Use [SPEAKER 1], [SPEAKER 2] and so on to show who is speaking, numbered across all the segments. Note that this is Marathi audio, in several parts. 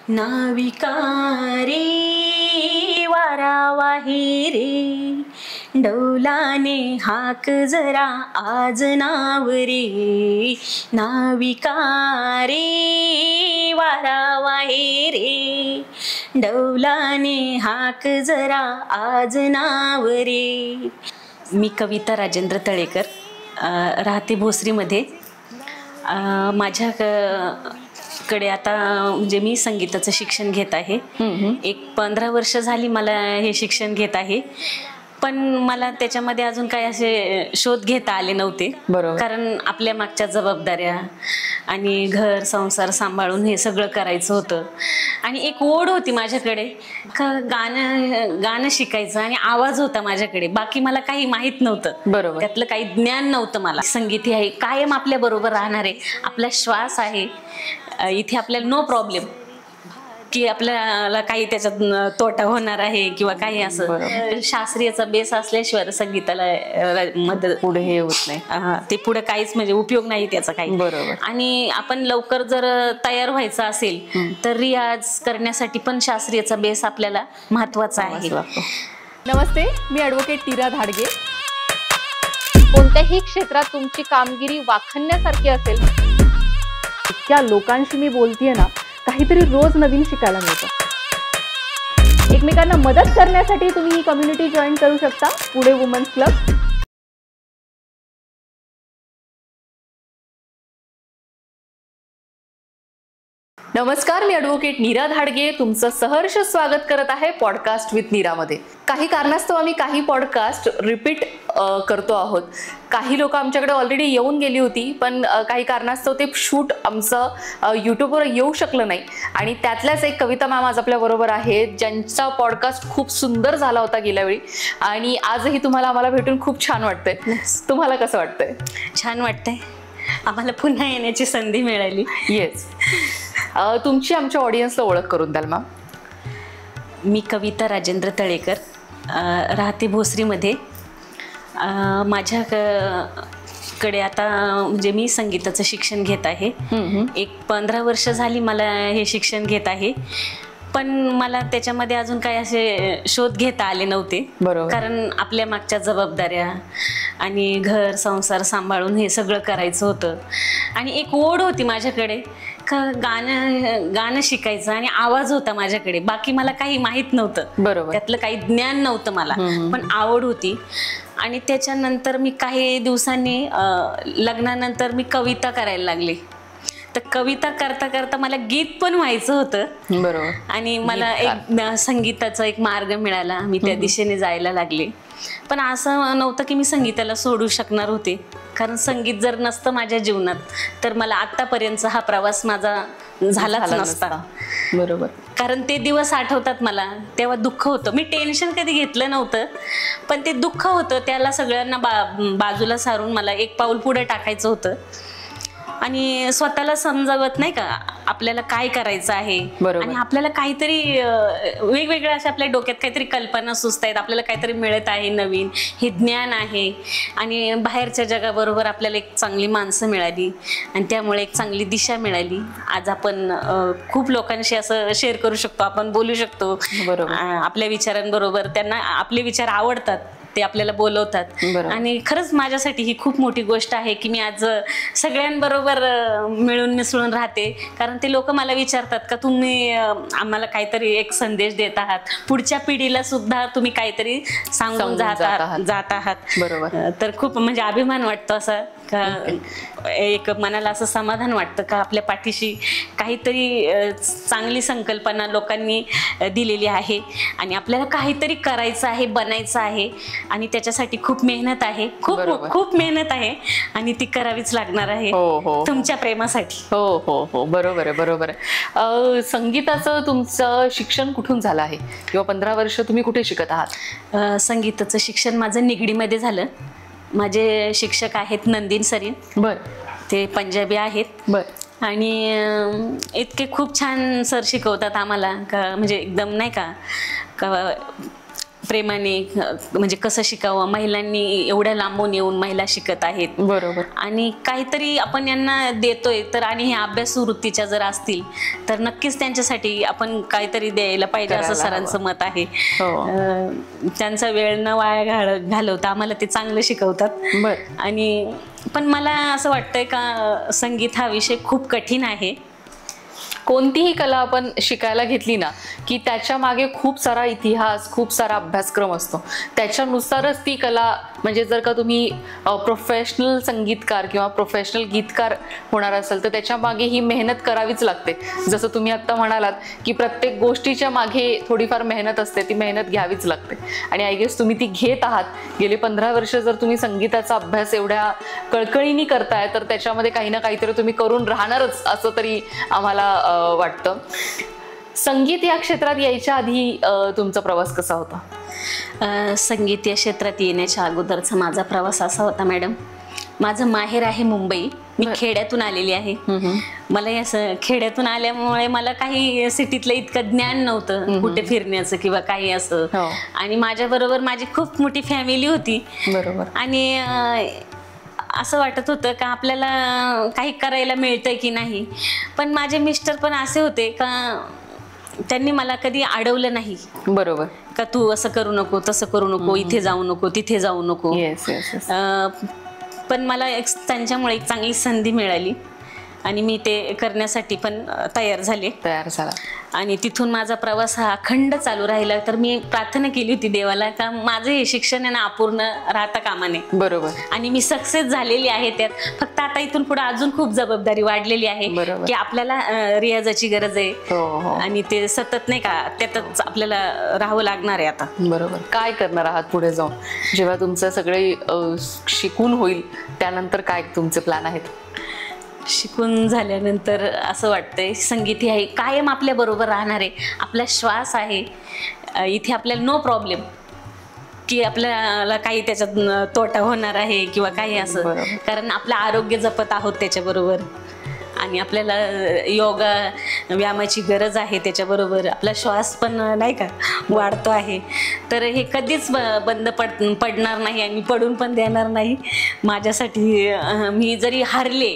[SPEAKER 1] नाविका रे वारा वाहे रे, डौलाने हाक जरा आज नाव रे, नाविका रे वारा वाहे रे, डौलाने हाक जरा आज नाव रे. मी कविता राजेंद्र तळेकर, राहते भोसरीमध्ये. माझ्याकडे आता म्हणजे मी संगीताचं शिक्षण घेत आहे. एक 15 वर्ष झाली मला हे शिक्षण घेत आहे. पण मला त्याच्यामध्ये अजून काही असे शोध घेता आले नव्हते. कारण आपल्या मागच्या जबाबदाऱ्या आणि घर संसार सांभाळून हे सगळं करायचं होतं. आणि एक ओढ होती माझ्याकडे का गाणं शिकायचं, आणि आवाज होता माझ्याकडे. बाकी मला काही माहित नव्हतं, त्यातलं काही ज्ञान नव्हतं मला. संगीत हे आहे कायम आपल्या बरोबर राहणार आहे, आपला श्वास आहे इथे, आपल्याला नो प्रॉब्लेम की आपल्याला काही त्याच्यात तोटा होणार आहे किंवा काही असं. शास्त्रीयचा बेस असल्याशिवाय संगीताला मदत पुढे हे होत नाही, ते पुढे काहीच म्हणजे उपयोग नाही त्याचा काही. आणि आपण लवकर जर तयार व्हायचं असेल तर रियाज करण्यासाठी पण शास्त्रीयचा बेस आपल्याला महत्वाचा आहे.
[SPEAKER 2] नमस्ते, मी ॲडव्होकेट नीरा धाडगे. कोणत्याही क्षेत्रात तुमची कामगिरी वाखाणण्यासारखी असेल, इतक्या लोकांशी मी बोलतेय ना, काहीतरी रोज नवीन शिकायला मिळतं. एकमेकांना मदत करण्यासाठी तुम्ही ही कम्युनिटी जॉईन करू शकता, पुणे वुमन्स क्लब. नमस्कार, मी ॲडव्होकेट नीरा धाडगे तुमचं सहर्ष स्वागत करत आहे पॉडकास्ट विथ नीरामध्ये. काही कारणास्तव आम्ही काही पॉडकास्ट रिपीट करतो आहोत. काही लोक आमच्याकडे ऑलरेडी येऊन गेली होती, पण काही कारणास्तव ते शूट आमचं यूट्यूबवर येऊ शकलं नाही. आणि त्यातल्याच एक कविता मॅम आज आपल्या बरोबर आहेत, ज्यांचा पॉडकास्ट खूप सुंदर झाला होता गेल्या वेळी. आणि आजही आम्हाला भेटून खूप छान वाटतंय. तुम्हाला कसं वाटतंय?
[SPEAKER 1] छान वाटतंय, आम्हाला पुन्हा येण्याची संधी मिळाली.
[SPEAKER 2] येस. तुमची आमच्या ऑडियन्सला ओळख करून द्याल मॅम?
[SPEAKER 1] मी कविता राजेंद्र तळेकर, राहते भोसरीमध्ये. माझ्याकडे आता म्हणजे मी संगीताचं शिक्षण घेत आहे. एक 15 वर्ष झाली मला हे शिक्षण घेत आहे. पण मला त्याच्यामध्ये अजून काही असे शोध घेता आले नव्हते. कारण आपल्या मागच्या जबाबदाऱ्या आणि घर संसार सांभाळून हे सगळं करायचं होतं. आणि एक ओढ होती माझ्याकडे का गाणं शिकायचं, आणि आवाज होता माझ्याकडे. बाकी मला काही माहित नव्हतं, त्यातलं काही ज्ञान नव्हतं मला, पण आवड होती. आणि त्याच्यानंतर मी काही दिवसांनी लग्नानंतर मी कविता करायला लागले. तर कविता करता करता मला गीत पण व्हायचं होतं. आणि मला एक संगीताचा एक मार्ग मिळाला, मी त्या दिशेने जायला लागले. पण असं नव्हतं की मी संगीताला सोडू शकणार होते, कारण संगीत जर नसतं माझ्या जीवनात तर मला आतापर्यंतचा हा प्रवास माझा झालाच नसता. कारण ते दिवस आठवतात मला, तेव्हा दुःख होतं. मी टेन्शन कधी घेतलं नव्हतं, पण ते दुःख होतं, त्याला सगळ्यांना बाजूला सारून मला एक पाऊल पुढे टाकायचं होतं. आणि स्वतःला समजावत नाही का आपल्याला काय करायचं आहे. आणि आपल्याला काहीतरी वेगवेगळ्या अशा आपल्या डोक्यात काहीतरी कल्पना सुचतायत, आपल्याला काहीतरी मिळत आहे नवीन, हे ज्ञान आहे. आणि बाहेरच्या जगाबरोबर आपल्याला एक चांगली माणसं मिळाली, आणि त्यामुळे एक चांगली दिशा मिळाली. आज आपण खूप लोकांशी असं शेअर करू शकतो, आपण बोलू शकतो आपल्या विचारांबरोबर. त्यांना आपले विचार आवडतात, ते आपल्याला बोलवतात. आणि खरंच माझ्यासाठी ही खूप मोठी गोष्ट आहे की मी आज सगळ्यांबरोबर मिळून मिसळून राहते. कारण ते लोक मला विचारतात का तुम्ही आम्हाला काहीतरी एक संदेश देत आहात, पुढच्या पिढीला सुद्धा तुम्ही काहीतरी सांगून जात आहात. तर खूप म्हणजे अभिमान वाटतो असा, का एक मनाला असं समाधान वाटतं का आपल्या पाठीशी काहीतरी चांगली संकल्पना लोकांनी दिलेली आहे, आणि आपल्याला काहीतरी करायचं आहे, बनायचं आहे. आणि त्याच्यासाठी खूप मेहनत आहे, खूप मेहनत आहे, आणि ती करावीच लागणार आहे तुमच्या प्रेमासाठी.
[SPEAKER 2] हो, बरोबर आहे. संगीताचं तुमचं शिक्षण कुठून झालं आहे, किंवा 15 वर्ष तुम्ही कुठे शिकत आहात?
[SPEAKER 1] संगीताचं शिक्षण माझं निगडीमध्ये झालं. माझे शिक्षक आहेत नंदीन सरीन, ते पंजाबी आहेत. आणि इतके खूप छान सर शिकवतात आम्हाला का म्हणजे एकदम नाही का प्रेमाने म्हणजे कसं शिकावं, महिलांनी एवढ्या लांबून येऊन महिला शिकत आहेत,
[SPEAKER 2] बरोबर.
[SPEAKER 1] आणि काहीतरी आपण यांना देतोय तर, आणि हे अभ्यास वृत्तीच्या जर असतील तर नक्कीच त्यांच्यासाठी आपण काहीतरी द्यायला पाहिजे असं सरांचं मत आहे. त्यांचा वेळ न वाया घालवता आम्हाला ते चांगलं शिकवतात. आणि पण मला असं वाटतंय का संगीत हा विषय खूप कठीण आहे.
[SPEAKER 2] कोणतीही कला आपण शिकायला घेतली ना की त्याच्या मागे खूप सारा इतिहास, खूप सारा अभ्यासक्रम असतो. त्याच्यानुसारच ती कला, म्हणजे जर का तुम्ही प्रोफेशनल संगीतकार किंवा प्रोफेशनल गीतकार होणार असेल तर त्याच्या मागे ही मेहनत करावीच लागते. जसं तुम्ही आत्ता म्हणालात की प्रत्येक गोष्टीच्या मागे थोडीफार मेहनत असते, ती मेहनत घ्यावीच लागते. आणि आय गेस तुम्ही ती घेत आहात. गेले 15 वर्ष जर तुम्ही संगीताचा अभ्यास एवढ्या कळकळीने करताय तर त्याच्यामध्ये काही ना काहीतरी तुम्ही करून राहणारच असं तरी आम्हाला वाटतं. संगीत या क्षेत्रात यायच्या आधी तुमचा प्रवास कसा होता?
[SPEAKER 1] संगीत या क्षेत्रात येण्याच्या अगोदरचा माझा प्रवास असा होता मॅडम, माझं माहेर आहे मुंबई, मी खेड्यातून आलेली आहे. मला या खेड्यातून आल्यामुळे मला काही सिटीतलं इतकं ज्ञान नव्हतं कुठे फिरण्याचं किंवा काही असं. आणि माझ्या बरोबर माझी खूप मोठी फॅमिली होती.
[SPEAKER 2] बरोबर.
[SPEAKER 1] आणि असं वाटत होतं का आपल्याला काही करायला मिळतंय की नाही. पण माझे मिस्टर पण असे होते का त्यांनी मला कधी अडवलं नाही.
[SPEAKER 2] बरोबर.
[SPEAKER 1] का तू असं करू नको, तसं करू नको, इथे जाऊ नको, तिथे जाऊ नको. पण मला त्यांच्यामुळे एक चांगली संधी मिळाली आणि मी ते करण्यासाठी पण तयार झाला. आणि तिथून माझा प्रवास हा अखंड चालू राहिला. तर मी प्रार्थना केली होती देवाला का माझं हे शिक्षण आहे ना अपूर्ण राहता कामा नये.
[SPEAKER 2] बरोबर.
[SPEAKER 1] आणि मी सक्सेस झालेली आहे त्यात. फक्त आता इथून पुढे अजून खूप जबाबदारी वाढलेली आहे की आपल्याला रियाजाची गरज आहे. आणि ते सतत नाही का त्यातच आपल्याला राहावं लागणार आहे आता.
[SPEAKER 2] बरोबर. काय करणार आहात पुढे जाऊन, जेव्हा तुमचं सगळे शिकून होईल त्यानंतर काय तुमचे प्लॅन आहेत?
[SPEAKER 1] शिकून झाल्यानंतर असं वाटतंय संगीत हे आहे कायम आपल्या बरोबर राहणार आहे. आपला श्वास आहे इथे, आपल्याला नो प्रॉब्लेम की आपल्याला काही त्याच्यात तोटा होणार आहे किंवा काही असं. कारण आपलं आरोग्य जपत आहोत त्याच्याबरोबर. आणि आपल्याला योगा व्यायामाची गरज आहे, त्याच्याबरोबर आपला श्वास पण नाही का वाढतो आहे. तर हे कधीच बंद पडणार नाही आणि पडून पण देणार नाही. माझ्यासाठी मी जरी हारले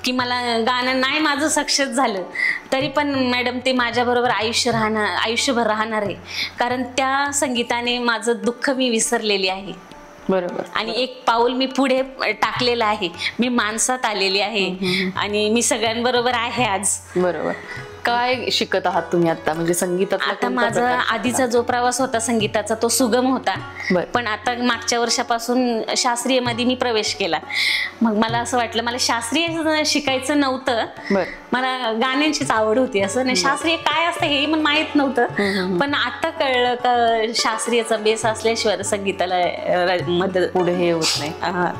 [SPEAKER 1] की मला गाणं नाही माझं सक्सेस झालं तरी पण मॅडम ते माझ्याबरोबर आयुष्यभर राहणार आहे. कारण त्या संगीताने माझं दुःख मी विसरलेली आहे.
[SPEAKER 2] बरोबर.
[SPEAKER 1] आणि एक पाऊल मी पुढे टाकलेलं आहे. मी माणसात आलेली आहे आणि मी सगळ्यांबरोबर आहे आज.
[SPEAKER 2] बरोबर. काय शिकत आहात तुम्ही आता, म्हणजे संगीतात?
[SPEAKER 1] आता माझा आधीचा जो प्रवास होता संगीताचा तो सुगम होता. पण आता मागच्या वर्षापासून शास्त्रीय मध्ये मी प्रवेश केला. मग मला असं वाटलं मला शास्त्रीय शिकायचं नव्हतं, मला गाण्यांचीच आवड होती. असं नाही शास्त्रीय काय असतं हे पण माहित नव्हतं. पण आता कळलं का शास्त्रीयचा बेस असल्याशिवाय संगीताला मदत
[SPEAKER 2] पुढे हे होत नाही,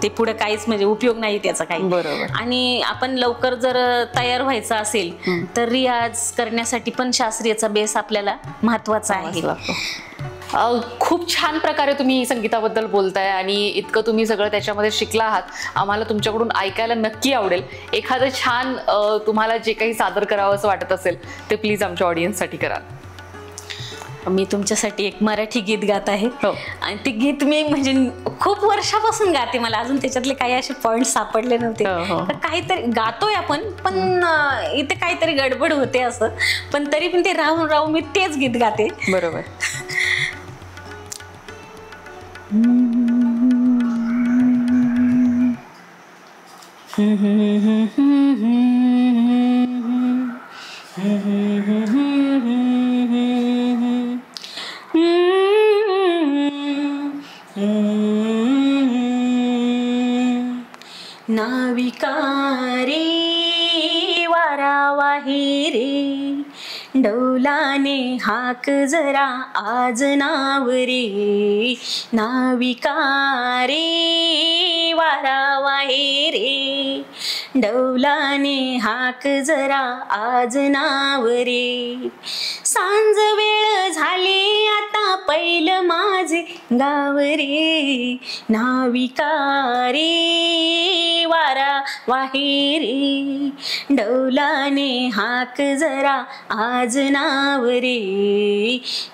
[SPEAKER 1] ते पुढे काहीच म्हणजे उपयोग नाही त्याचा काही.
[SPEAKER 2] बरोबर.
[SPEAKER 1] आणि आपण लवकर जर तयार व्हायचं असेल तर रियाज करण्यासाठी पण शास्त्रीयचा बेस आपल्याला महत्वाचा आहे.
[SPEAKER 2] खूप छान प्रकारे तुम्ही संगीताबद्दल बोलताय आणि इतकं तुम्ही सगळं त्याच्यामध्ये शिकला आहात. आम्हाला तुमच्याकडून ऐकायला नक्की आवडेल. एखादं छान तुम्हाला जे काही सादर करावं असं वाटत असेल ते प्लीज आमच्या ऑडियन्ससाठी करा.
[SPEAKER 1] मी तुमच्यासाठी एक मराठी गीत गात आहे. आणि ते गीत मी म्हणजे खूप वर्षापासून गाते. मला अजून त्याच्यातले काही असे पॉइंट सापडले नव्हते. काहीतरी गातोय आपण पण इथे काहीतरी गडबड होते असं. पण तरी पण ते राहून राहून मी तेच गीत गाते.
[SPEAKER 2] बरोबर.
[SPEAKER 1] नाविका रे वारावाही रे, डौलाने हाक जरा आज नाव रे. नाविका रे वारावाही रे, डौलाने हाक जरा आज नाव रे. सांज वेळ झाली आता बैल माझे गाव रे, नाविका रे वारा वाहे रे, डौलाने हाक जरा आज नाव रे,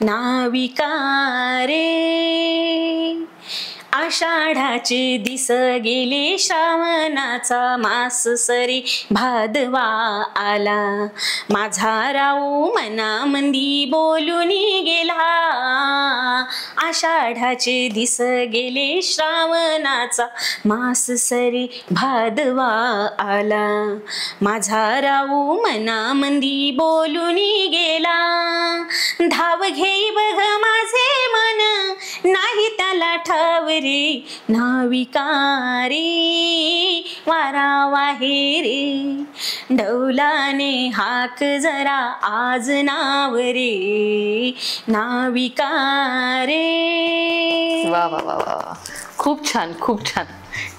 [SPEAKER 1] नाविका रे. आषाढाचे दिस गेले, श्रावणाचा मास सरी भादवा आला, माझा राऊ मनामंदी बोलून गेला. आषाढाचे दिस गेले, श्रावणाचा मास सरी भादवा आला, माझा राऊ मनामंदी बोलून गेला. धाव घेई बघ माझे मन, नाही त्याला ठाव रे, नाविका रे वारा वाहे रे, डौलाने हाक जरा आज नाव रे, नाविका रे.
[SPEAKER 2] वा वा वा वा, खूप छान, खूप छान.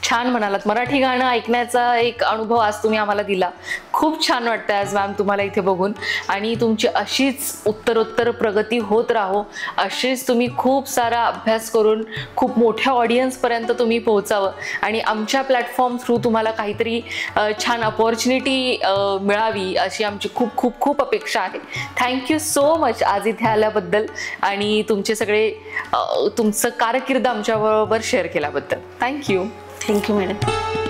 [SPEAKER 2] छान म्हणालात. मराठी गाणं ऐकण्याचा एक अनुभव आज तुम्ही आम्हाला दिला. खूप छान वाटतं आज मॅम तुम्हाला इथे बघून. आणि तुमची अशीच उत्तरोत्तर प्रगती होत राहो, अशीच तुम्ही खूप सारा अभ्यास करून खूप मोठ्या ऑडियन्सपर्यंत तुम्ही पोहोचावं आणि आमच्या प्लॅटफॉर्म थ्रू तुम्हाला काहीतरी छान अपॉर्च्युनिटी मिळावी अशी आमची खूप खूप खूप अपेक्षा आहे. थँक्यू सो मच आज इथे आल्याबद्दल आणि तुमचे सगळे तुमचं कारकीर्द आमच्याबरोबर शेअर केल्याबद्दल. थँक्यू.
[SPEAKER 1] Thank you madam.